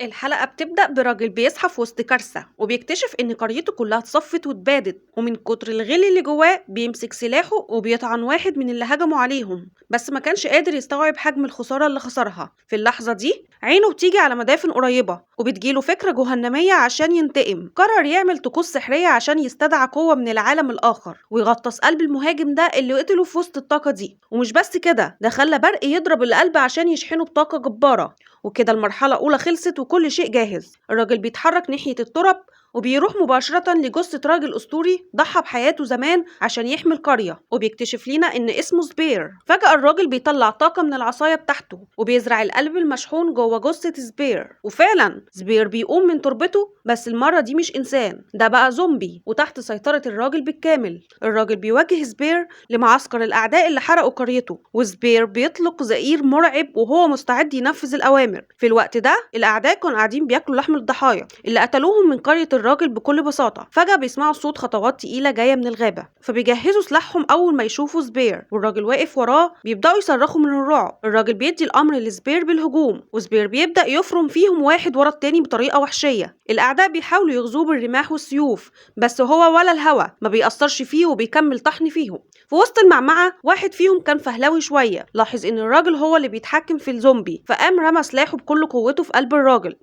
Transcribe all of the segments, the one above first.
الحلقة بتبدأ براجل بيصحى في وسط كارثة وبيكتشف إن قريته كلها اتصفت واتبادت، ومن كتر الغل اللي جواه بيمسك سلاحه وبيطعن واحد من اللي هجموا عليهم، بس ما كانش قادر يستوعب حجم الخسارة اللي خسرها. في اللحظة دي عينه بتيجي على مدافن قريبة وبتجيله فكرة جهنمية عشان ينتقم. قرر يعمل طقوس سحرية عشان يستدعى قوة من العالم الآخر ويغطس قلب المهاجم ده اللي قتله في وسط الطاقة دي. ومش بس كده، ده خلى برق يضرب القلب عشان يشحنه بطاقة جبارة. وكده المرحلة الأولى خلصت وكل شيء جاهز. الراجل بيتحرك ناحية التراب وبيروح مباشرة لجثة راجل أسطوري ضحى بحياته زمان عشان يحمي القرية، وبيكتشف لينا إن اسمه سبير. فجأة الراجل بيطلع طاقة من العصاية بتاعته وبيزرع القلب المشحون جوه جثة سبير، وفعلا سبير بيقوم من تربته، بس المرة دي مش إنسان، ده بقى زومبي وتحت سيطرة الراجل بالكامل. الراجل بيواجه سبير لمعسكر الأعداء اللي حرقوا قريته، وسبير بيطلق زئير مرعب وهو مستعد ينفذ الأوامر. في الوقت ده الأعداء كانوا قاعدين بياكلوا لحم الضحايا اللي قتلوهم من قرية الراجل بكل بساطة. فجأة بيسمعوا صوت خطوات تقيلة جاية من الغابة، فبيجهزوا سلاحهم أول ما يشوفوا سبير، والراجل واقف وراه. بيبدأوا يصرخوا من الرعب. الراجل بيدي الأمر لسبير بالهجوم، وسبير بيبدأ يفرم فيهم واحد ورا التاني بطريقة وحشية. الأعداء بيحاولوا يغزوه بالرماح والسيوف، بس هو ولا الهوا ما بيأثرش فيه وبيكمل طحن فيهم. في وسط المعمعة واحد فيهم كان فهلاوي شوية، لاحظ إن الراجل هو اللي بيتحكم في الزومبي، فقام رمى سلاحه بكل قوته في قلب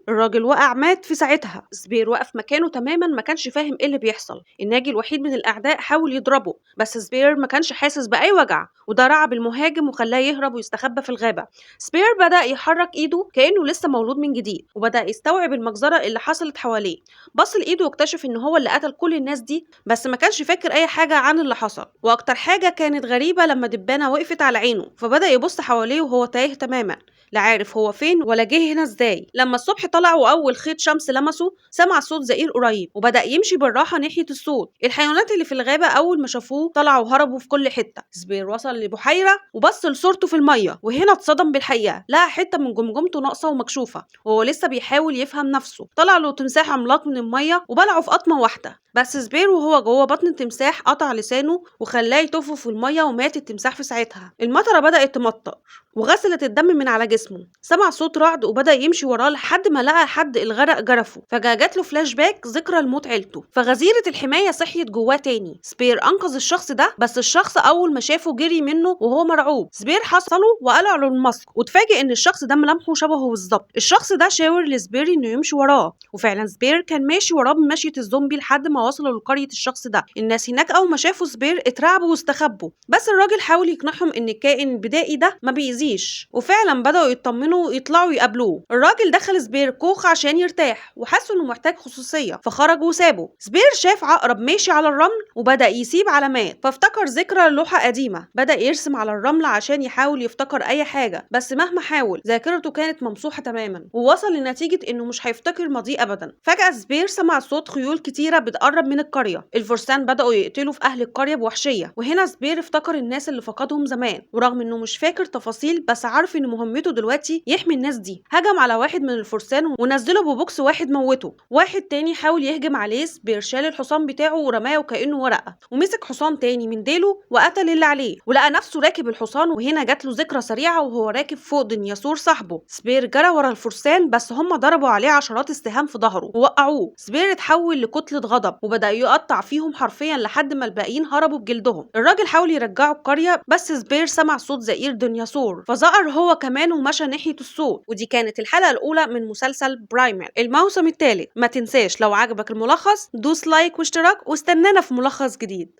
الراجل وقع مات في ساعتها. سبير وقف مكانه تماما، ما كانش فاهم ايه اللي بيحصل. الناجي الوحيد من الأعداء حاول يضربه، بس سبير ما كانش حاسس بأي وجع، وده رعب المهاجم وخلاه يهرب ويستخبى في الغابة. سبير بدأ يحرك إيده كأنه لسه مولود من جديد، وبدأ يستوعب المجزرة اللي حصلت حواليه. بص لإيده واكتشف إن هو اللي قتل كل الناس دي، بس ما كانش فاكر أي حاجة عن اللي حصل. وأكتر حاجة كانت غريبة لما دبانة وقفت على عينه، فبدأ يبص حواليه وهو تايه تماما، لا عارف هو فين ولا جه هنا ازاي. لما الصبح طلع واول خيط شمس لمسه، سمع صوت زئير قريب وبدأ يمشي بالراحة ناحية الصوت. الحيوانات اللي في الغابة اول ما شافوه طلعوا وهربوا في كل حتة. سبير وصل لبحيرة وبص لصورته في المية، وهنا اتصدم بالحقيقة، لقى حتة من جمجمته ناقصة ومكشوفة، وهو لسه بيحاول يفهم نفسه. طلع له تمساح عملاق من المية وبلعه في قطمة واحدة، بس سبير وهو جوه بطن التمساح قطع لسانه وخلاه يطفو في المية ومات التمساح في ساعتها. المطرة بدأت تمطر وغسلت الدم من على جسمه. سمع صوت رعد وبدأ يمشي وراه لحد ما لقى حد الغرق جرفه. فجأة جات له فلاش باك ذكرى لموت عيلته، فغزيرة الحماية صحيت جواه تاني. سبير أنقذ الشخص ده، بس الشخص أول ما شافه جري منه وهو مرعوب. سبير حصله وقلع له الماسك واتفاجئ إن الشخص ده ملامحه شبهه بالظبط. الشخص ده شاور لسبير إنه يمشي وراه، وفعلا سبير كان ماشي وراه بمشية الزومبي لحد ما وصلوا لقرية الشخص ده. الناس هناك أول ما شافوا سبير اترعبوا واستخبوا، بس الراجل حاول يقنعهم إن الكائن البدائي ده ما بيأذيش، وفعلا بدأوا يطمنوا ويطلعوا يقابلوه. الراجل دخل سبير كوخ عشان يرتاح وحس انه محتاج خصوصية، فخرج وسابه. سبير شاف عقرب ماشي على الرمل وبدأ يسيب علامات، فافتكر ذكرى لوحة قديمة. بدأ يرسم على الرمل عشان يحاول يفتكر أي حاجة، بس مهما حاول ذاكرته كانت ممسوحة تماما، ووصل لنتيجة انه مش هيفتكر ماضيه أبدا. فجأة سبير سمع صوت خيول كتيرة بتقرب من القرية. الفرسان بدأوا يقتلوا في أهل القرية بوحشية، وهنا سبير افتكر الناس اللي فقدهم زمان، ورغم انه مش فاكر تفاصيل بس عارف ان مهمته دلوقتي يحمي الناس دي. هجم على واحد من الفرسان ونزله ببوكس واحد موته. واحد تاني حاول يهجم عليه، سبير شال الحصان بتاعه ورماه وكأنه ورقة، ومسك حصان تاني من ديله وقتل اللي عليه، ولقى نفسه راكب الحصان. وهنا جات له ذكرى سريعة وهو راكب فوق ديناصور صاحبه. سبير جرى ورا الفرسان، بس هم ضربوا عليه عشرات السهام في ظهره ووقعوه. سبير اتحول لكتلة غضب وبدأ يقطع فيهم حرفيا لحد ما الباقيين هربوا بجلدهم. الراجل حاول يرجعه القرية، بس سبير سمع صوت زئير ديناصور فزقر هو كمان ومشى ناحية الصوت. ودي كانت الحلقة الأولى من مسلسل برايمر الموسم الثالث. ما تنساش لو عجبك الملخص دوس لايك واشتراك، واستنانا في ملخص جديد.